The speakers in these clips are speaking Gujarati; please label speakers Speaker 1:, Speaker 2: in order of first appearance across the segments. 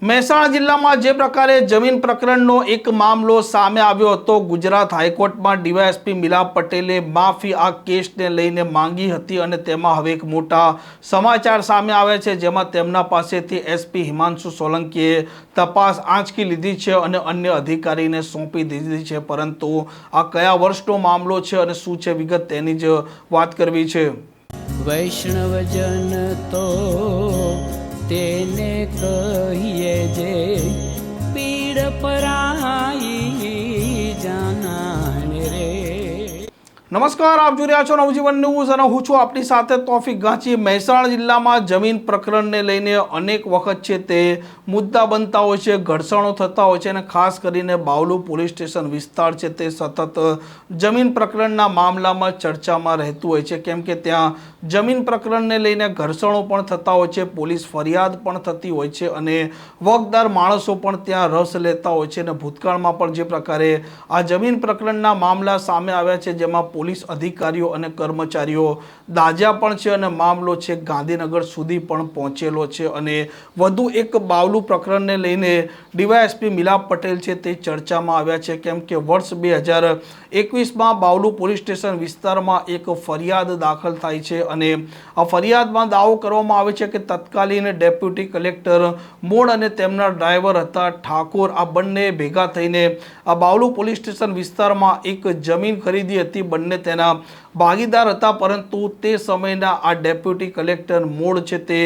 Speaker 1: મહેસાણા જિલ્લામાં જે પ્રકારે જમીન પ્રકરણનો એક મામલો સામે આવ્યો હતો, ગુજરાત હાઈકોર્ટમાં ડીવાયએસપી મિલાપ પટેલે માફી આ કેસને લઈને માંગી હતી અને તેમાં હવે એક મોટા સમાચાર સામે આવ્યા છે, જેમાં તેમના પાસેથી એસપી હિમાંશુ સોલંકીએ તપાસ આંચકી લીધી છે અને અન્ય અધિકારીને સોંપી દીધી છે। પરંતુ આ કયા વર્ષનો મામલો છે અને શું છે વિગત, તેની જ વાત કરવી છે।
Speaker 2: વૈષ્ણવજન તો તેને કહીએ જે પીડ પરાઈ જાનાને રે।
Speaker 1: નમસ્કાર, આપ જોઈ રહ્યા છો નવજીવન ન્યૂઝ અને હું છું આપની સાથે તોફિક ગાંચી। મહેસાણા જિલ્લામાં જમીન પ્રકરણને લઈને અનેક વખત છે તે મુદ્દા બનતા હોય છે, ઘર્ષણો થતા હોય છે અને ખાસ કરીને બાવલુ પોલીસ સ્ટેશન વિસ્તાર છે તે સતત જમીન પ્રકરણના મામલામાં ચર્ચામાં રહેતું હોય છે, કેમ કે ત્યાં જમીન પ્રકરણને લઈને ઘર્ષણો પણ થતા હોય છે, પોલીસ ફરિયાદ પણ થતી હોય છે અને વગદાર માણસો પણ ત્યાં રસ લેતા હોય છે। અને ભૂતકાળમાં પણ જે પ્રકારે આ જમીન પ્રકરણના મામલા સામે આવ્યા છે, જેમાં પોલીસ અધિકારીઓ અને કર્મચારીઓ દાઝ્યા પણ છે અને મામલો છે ગાંધીનગર સુધી પણ પહોંચેલો છે। અને વધુ એક બાવલુ પ્રકરણને લઈને ડીવાયએસપી મિલાપ પટેલ છે તે ચર્ચામાં આવ્યા છે, કેમ કે વર્ષ 2021માં બાવલુ પોલીસ સ્ટેશન વિસ્તારમાં એક ફરિયાદ દાખલ થાય છે અને આ ફરિયાદમાં દાવો કરવામાં આવે છે કે તત્કાલીન ડેપ્યુટી કલેક્ટર મોડ અને તેમના ડ્રાઈવર હતા ઠાકોર, આ બંને ભેગા થઈને આ બાવલુ પોલીસ સ્ટેશન વિસ્તારમાં એક જમીન ખરીદી હતી। બંને તેના ભાગીદાર હતા, પરંતુ તે સમયના આ ડેપ્યુટી કલેક્ટર મોડ છે તે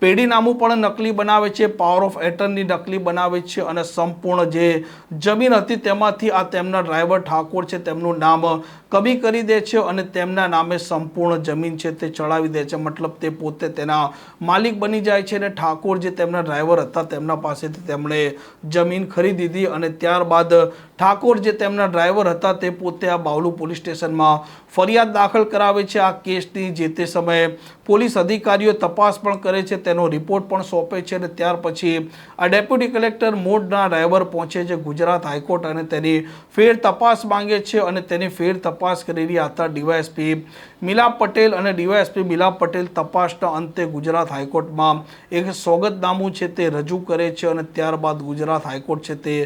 Speaker 1: પેઢીનામું પણ નકલી બનાવે છે, પાવર ઓફ એટર્ની નકલી બનાવે છે અને સંપૂર્ણ જે જમીન હતી તેમાંથી આ તેમના ડ્રાઈવર ઠાકોર છે તેમનું નામ કમી કરી દે છે અને તેમના નામે સંપૂર્ણ જમીન છે તે ચડાવી દે છે। મતલબ તે પોતે તેના માલિક બની જાય છે અને ઠાકોર જે તેમના ડ્રાઈવર હતા તેમના પાસેથી તેમણે જમીન ખરીદી હતી અને ત્યારબાદ ઠાકોર જે તેમના ડ્રાઈવર હતા તે પોતે આ બાવલુ પોલીસ સ્ટેશનમાં ફરિયાદ દાખલ કરાવે છે। આ કેસની જે તે સમયે પોલીસ અધિકારીઓ તપાસ પણ કરે છે, તેનો રિપોર્ટ પણ સોંપે છે અને ત્યાર પછી આ ડેપ્યુટી કલેક્ટર મોડના ડ્રાઈવર પહોંચે છે ગુજરાત હાઈકોર્ટ અને તેની ફેર તપાસ માંગે છે અને તેની ફેર તપાસ કરી રહ્યા હતા ડીવાયએસપી મિલાપ પટેલ અને ડીવાયએસપી મિલાપ પટેલ તપાસના અંતે ગુજરાત હાઈકોર્ટમાં એક સોગંદનામું છે તે રજૂ કરે છે અને ત્યારબાદ ગુજરાત હાઈકોર્ટ છે તે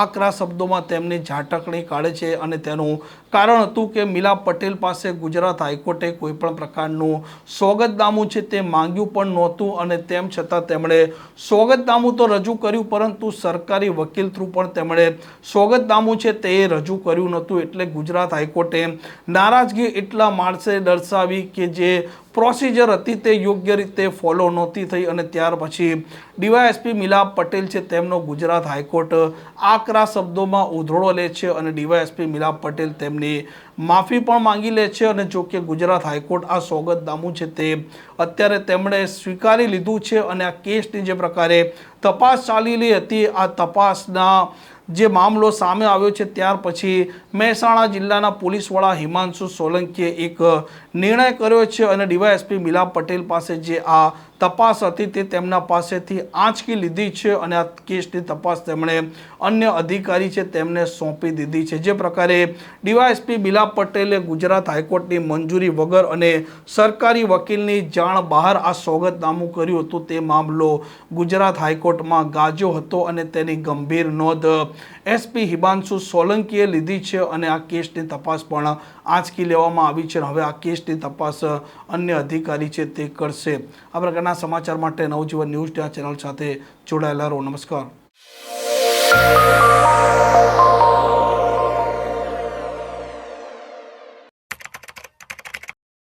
Speaker 1: આકરા શબ્દોમાં તેમની ઝાટકણી કાઢે છે અને તેનું કારણ હતું કે મિલાપ પટેલ પાસે ગુજરાત હાઈકોર્ટે કોઈ પણ પ્રકારનું સોગંદનામું છે તે માંગ્યું પણ નહોતું અને તેમ છતાં તેમણે સોગંદનામું તો રજૂ કર્યું, પરંતુ સરકારી વકીલ થ્રુ પણ તેમણે સોગંદનામું છે તે રજૂ કર્યું નહોતું। એટલે ગુજરાત હાઈકોર્ટે નારાજગી એટલા માણસે દર્શાવી કે જે પ્રોસિજર હતી તે યોગ્ય રીતે ફોલો નહોતી થઈ અને ત્યાર પછી ડીવાયએસપી મિલાપ પટેલ છે તેમનો ગુજરાત હાઈકોર્ટ આકરા શબ્દોમાં ઉધડો લે છે અને ડીવાયએસપી મિલાપ પટેલ તેમની માફી પણ માંગી લે છે અને જો કે ગુજરાત હાઈકોર્ટ આ સોગંદનામું છે તે અત્યારે તેમણે સ્વીકારી લીધું છે અને આ કેસની જે પ્રકારે તપાસ ચાલેલી હતી, આ તપાસના જે મામલો સામે આવ્યો છે ત્યાર પછી મહેસાણા જિલ્લાના પોલીસ વડા હિમાંશુ સોલંકીએ એક નિર્ણય કર્યો છે અને ડીવાયએસપી મિલાપ પટેલ પાસે જે આ તપાસ હતી તે તેમના પાસેથી આંચકી લીધી છે અને આ કેસની તપાસ તેમણે અન્ય અધિકારી છે તેમને સોંપી દીધી છે। જે પ્રકારે ડીવાયએસપી મિલાપ પટેલે ગુજરાત હાઈકોર્ટની મંજૂરી વગર અને સરકારી વકીલની જાણ બહાર આ સોગંદનામું કર્યું હતું, તે મામલો ગુજરાત હાઈકોર્ટમાં ગાજ્યો હતો અને તેની ગંભીર નોંધ એસપી હિમાંશુ સોલંકીએ લીધી છે અને આ કેસની તપાસ પણ આંચકી લેવામાં આવી છે। હવે આ કેસની તપાસ અન્ય અધિકારી છે તે કરશે। આ પ્રકારના સમાચાર માટે નવજીવન ન્યૂઝ ચેનલ સાથે જોડાયેલા રહો। નમસ્કાર।